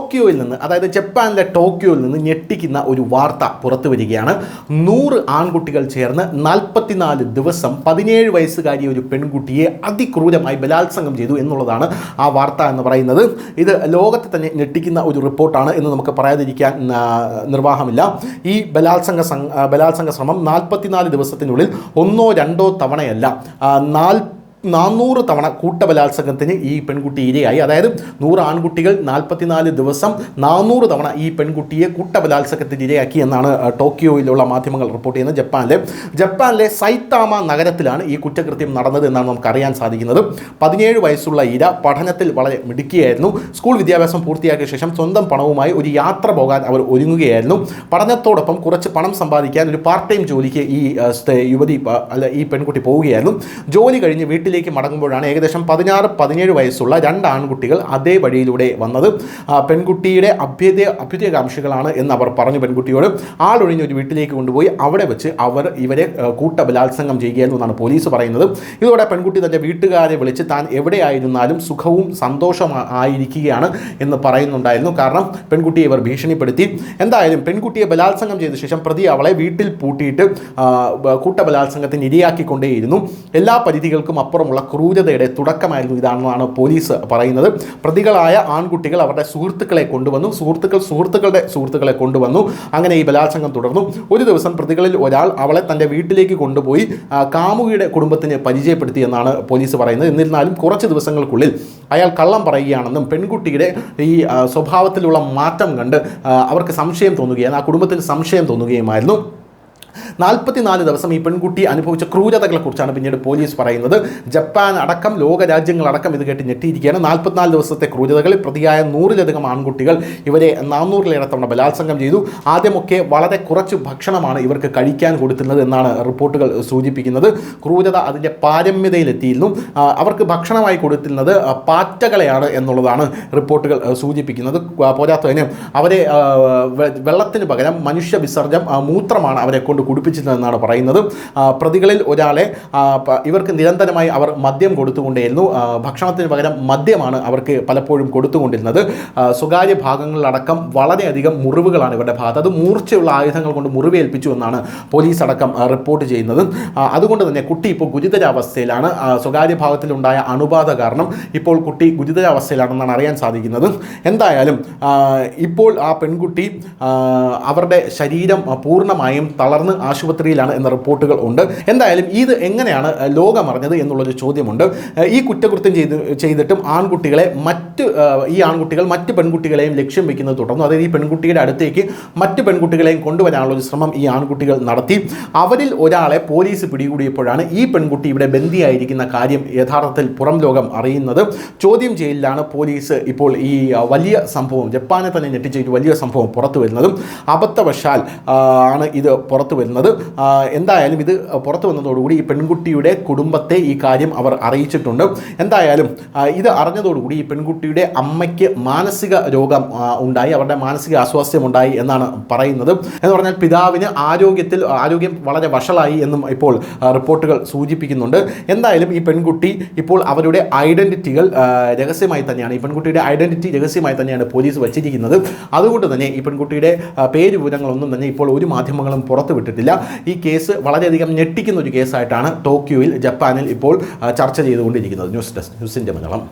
ടോക്കിയോയിൽ നിന്ന്, അതായത് ജപ്പാനിലെ ടോക്കിയോയിൽ നിന്ന് ഞെട്ടിക്കുന്ന ഒരു വാർത്ത പുറത്തു വരികയാണ്. 100 ആൺകുട്ടികൾ ചേർന്ന് 44 ദിവസം 17 വയസ്സുകാരിയ ഒരു പെൺകുട്ടിയെ അതിക്രൂരമായി ബലാത്സംഗം ചെയ്തു എന്നുള്ളതാണ് ആ വാർത്ത എന്ന് പറയുന്നത്. ഇത് ലോകത്തെ തന്നെ ഞെട്ടിക്കുന്ന ഒരു റിപ്പോർട്ടാണ് എന്ന് നമുക്ക് പറയാതിരിക്കാൻ നിർവാഹമില്ല. ഈ ബലാത്സംഗ ശ്രമം 44 ദിവസത്തിനുള്ളിൽ ഒന്നോ രണ്ടോ തവണയല്ല, 400 തവണ കൂട്ടബലാത്സംഗത്തിന് ഈ പെൺകുട്ടി ഇരയായി. അതായത് 100 ആൺകുട്ടികൾ 44 ദിവസം 400 തവണ ഈ പെൺകുട്ടിയെ കൂട്ടബലാത്സംഗത്തിന് ഇരയാക്കി എന്നാണ് ടോക്കിയോയിലുള്ള മാധ്യമങ്ങൾ റിപ്പോർട്ട് ചെയ്യുന്നത്. ജപ്പാനിലെ സൈതാമ നഗരത്തിലാണ് ഈ കുറ്റകൃത്യം നടന്നത് എന്നാണ് നമുക്ക് അറിയാൻ സാധിക്കുന്നത്. 17 വയസ്സുള്ള ഇര പഠനത്തിൽ വളരെ മിടുക്കിയായിരുന്നു. സ്കൂൾ വിദ്യാഭ്യാസം പൂർത്തിയാക്കിയ ശേഷം സ്വന്തം പണവുമായി ഒരു യാത്ര പോകാൻ അവർ ഒരുങ്ങുകയായിരുന്നു. പഠനത്തോടൊപ്പം കുറച്ച് പണം സമ്പാദിക്കാൻ ഒരു പാർട്ട് ടൈം ജോലിക്ക് ഈ പെൺകുട്ടി പോവുകയായിരുന്നു. ജോലി കഴിഞ്ഞ് വീട്ടിലേക്ക് മടങ്ങുമ്പോഴാണ് ഏകദേശം 16-17 വയസ്സുള്ള 2 ആൺകുട്ടികൾ അതേ വഴിയിലൂടെ വന്നത്. പെൺകുട്ടിയുടെ അഭ്യുദയകാംക്ഷികളാണ് എന്ന് അവർ പറഞ്ഞു. പെൺകുട്ടിയോട് ആളൊഴിഞ്ഞ ഒരു വീട്ടിലേക്ക് കൊണ്ടുപോയി അവിടെ വെച്ച് അവർ ഇവരെ കൂട്ടബലാത്സംഗം ചെയ്യുകയായിരുന്നു എന്നാണ് പോലീസ് പറയുന്നത്. ഇതോടെ പെൺകുട്ടി തൻ്റെ വീട്ടുകാരെ വിളിച്ച് താൻ എവിടെയായിരുന്നാലും സുഖവും സന്തോഷമായിരിക്കുകയാണ് എന്ന് പറയുന്നുണ്ടായിരുന്നു. കാരണം പെൺകുട്ടിയെ ഇവർ ഭീഷണിപ്പെടുത്തി. എന്തായാലും പെൺകുട്ടിയെ ബലാത്സംഗം ചെയ്ത ശേഷം പ്രതി അവളെ വീട്ടിൽ പൂട്ടിയിട്ട് കൂട്ടബലാത്സംഗത്തിന് ഇരയാക്കിക്കൊണ്ടേയിരുന്നു. എല്ലാ പരിധികൾക്കും അപ്പുറമുള്ള ക്രൂരതയുടെ തുടക്കമായിരുന്നു ഇതാണെന്നാണ് പോലീസ് പറയുന്നത്. പ്രതികളായ ആൺകുട്ടികൾ അവരുടെ സുഹൃത്തുക്കളെ കൊണ്ടുവന്നു, സുഹൃത്തുക്കളുടെ സുഹൃത്തുക്കളെ കൊണ്ടുവന്നു. അങ്ങനെ ഈ ബലാത്സംഗം തുടർന്നു. ഒരു ദിവസം പ്രതികളിൽ ഒരാൾ അവളെ തൻ്റെ വീട്ടിലേക്ക് കൊണ്ടുപോയി കാമുകിയുടെ കുടുംബത്തിന് പരിചയപ്പെടുത്തി എന്നാണ് പോലീസ് പറയുന്നത്. എന്നിരുന്നാലും കുറച്ച് ദിവസങ്ങൾക്കുള്ളിൽ അയാൾ കള്ളം പറയുകയാണെന്നും പെൺകുട്ടിയുടെ ഈ സ്വഭാവത്തിലുള്ള മാറ്റം കണ്ട് അവർക്ക് സംശയം തോന്നുകയാണ്, ആ കുടുംബത്തിന് സംശയം തോന്നുകയുമായിരുന്നു. 44 ദിവസം ഈ പെൺകുട്ടി അനുഭവിച്ച ക്രൂരതകളെക്കുറിച്ചാണ് പിന്നീട് പോലീസ് പറയുന്നത്. ജപ്പാൻ അടക്കം ലോകരാജ്യങ്ങളടക്കം ഇത് കേട്ട് ഞെട്ടിയിരിക്കുകയാണ്. 44 ദിവസത്തെ ക്രൂരതകളിൽ പ്രതിയായ 100-ലധികം ആൺകുട്ടികൾ ഇവരെ 400-ലേറെ തവണ ബലാത്സംഗം ചെയ്തു. ആദ്യമൊക്കെ വളരെ കുറച്ച് ഭക്ഷണമാണ് ഇവർക്ക് കഴിക്കാൻ കൊടുത്തിരുന്നത് എന്നാണ് റിപ്പോർട്ടുകൾ സൂചിപ്പിക്കുന്നത്. ക്രൂരത അതിൻ്റെ പാരമ്യതയിലെത്തിയിരുന്നു. അവർക്ക് ഭക്ഷണമായി കൊടുത്തിരുന്നത് പാറ്റകളെയാണ് എന്നുള്ളതാണ് റിപ്പോർട്ടുകൾ സൂചിപ്പിക്കുന്നത്. പോരാത്തതിന് അവരെ വെള്ളത്തിന് പകരം മനുഷ്യ വിസർജ്യം മൂത്രമാണ് അവരെ കൊണ്ട് കുടിപ്പിച്ചിരുന്നതെന്നാണ് പറയുന്നത്. പ്രതികളിൽ ഒരാളെ ഇവർക്ക് നിരന്തരമായി അവർ മദ്യം കൊടുത്തുകൊണ്ടേയിരുന്നു. ഭക്ഷണത്തിന് പകരം മദ്യമാണ് അവർക്ക് പലപ്പോഴും കൊടുത്തുകൊണ്ടിരുന്നത്. സ്വകാര്യ ഭാഗങ്ങളിലടക്കം വളരെയധികം മുറിവുകളാണ് ഇവരുടെ ഭാഗത്ത്. അത് മൂർച്ചയുള്ള ആയുധങ്ങൾ കൊണ്ട് മുറിവേൽപ്പിച്ചു എന്നാണ് പോലീസ് അടക്കം റിപ്പോർട്ട് ചെയ്യുന്നത്. അതുകൊണ്ട് തന്നെ കുട്ടി ഇപ്പോൾ ഗുരുതരാവസ്ഥയിലാണ്. സ്വകാര്യ ഭാഗത്തിലുണ്ടായ അണുബാധ കാരണം ഇപ്പോൾ കുട്ടി ഗുരുതരാവസ്ഥയിലാണെന്നാണ് അറിയാൻ സാധിക്കുന്നത്. എന്തായാലും ഇപ്പോൾ ആ പെൺകുട്ടി അവരുടെ ശരീരം പൂർണ്ണമായും തളർന്ന് ആശുപത്രിയിലാണ് എന്ന റിപ്പോർട്ടുകൾ ഉണ്ട്. എന്തായാലും ഇത് എങ്ങനെയാണ് ലോകമറിഞ്ഞത് എന്നുള്ളൊരു ചോദ്യമുണ്ട്. ഈ കുറ്റകൃത്യം ചെയ്തിട്ടും ഈ ആൺകുട്ടികൾ മറ്റ് പെൺകുട്ടികളെയും ലക്ഷ്യം വെക്കുന്നത് തുടർന്നു. അതായത് ഈ പെൺകുട്ടിയുടെ അടുത്തേക്ക് മറ്റ് പെൺകുട്ടികളെയും കൊണ്ടുവരാനുള്ള ഒരു ശ്രമം ഈ ആൺകുട്ടികൾ നടത്തി. അവരിൽ ഒരാളെ പോലീസ് പിടികൂടിയപ്പോഴാണ് ഈ പെൺകുട്ടി ഇവിടെ ബന്ദിയായിരിക്കുന്ന കാര്യം യഥാർത്ഥത്തിൽ പുറം ലോകം അറിയുന്നത്. ചോദ്യം ചെയ്യലിലാണ് പോലീസ് ഇപ്പോൾ ഈ വലിയ സംഭവം, ജപ്പാനെ തന്നെ ഞെട്ടിച്ച ഒരു വലിയ സംഭവം പുറത്തു വരുന്നതും. അബദ്ധവശാൽ ആണ് ഇത് പുറത്തു വരുന്നത്. എന്തായാലും ഇത് പുറത്തു വന്നതോടുകൂടി ഈ പെൺകുട്ടിയുടെ കുടുംബത്തെ ഈ കാര്യം അവർ അറിയിച്ചിട്ടുണ്ട്. എന്തായാലും ഇത് അറിഞ്ഞതോടുകൂടി ഈ പെൺകുട്ടിയുടെ അമ്മയ്ക്ക് മാനസിക രോഗം ഉണ്ടായി, അവരുടെ മാനസിക അസ്വാസ്ഥ്യം ഉണ്ടായി എന്നാണ് പറയുന്നത്. എന്ന് പറഞ്ഞാൽ പിതാവിന് ആരോഗ്യം വളരെ വഷളായി എന്നും ഇപ്പോൾ റിപ്പോർട്ടുകൾ സൂചിപ്പിക്കുന്നുണ്ട്. എന്തായാലും ഈ പെൺകുട്ടി ഇപ്പോൾ അവരുടെ ഐഡൻറ്റിറ്റികൾ രഹസ്യമായി തന്നെയാണ്, ഈ പെൺകുട്ടിയുടെ ഐഡൻറ്റിറ്റി രഹസ്യമായി തന്നെയാണ് പോലീസ് വച്ചിരിക്കുന്നത്. അതുകൊണ്ട് തന്നെ ഈ പെൺകുട്ടിയുടെ പേര് വിവരങ്ങളൊന്നും തന്നെ ഇപ്പോൾ ഒരു മാധ്യമങ്ങളും പുറത്തു വിട്ടിട്ടില്ല. ഈ കേസ് വളരെയധികം ഞെട്ടിക്കുന്ന ഒരു കേസായിട്ടാണ് ടോക്കിയോയിൽ, ജപ്പാനിൽ ഇപ്പോൾ ചർച്ച ചെയ്തുകൊണ്ടിരിക്കുന്നത്. ന്യൂസ് ഡെസ്ക്, ന്യൂസിൻ്റെ മലയാളം.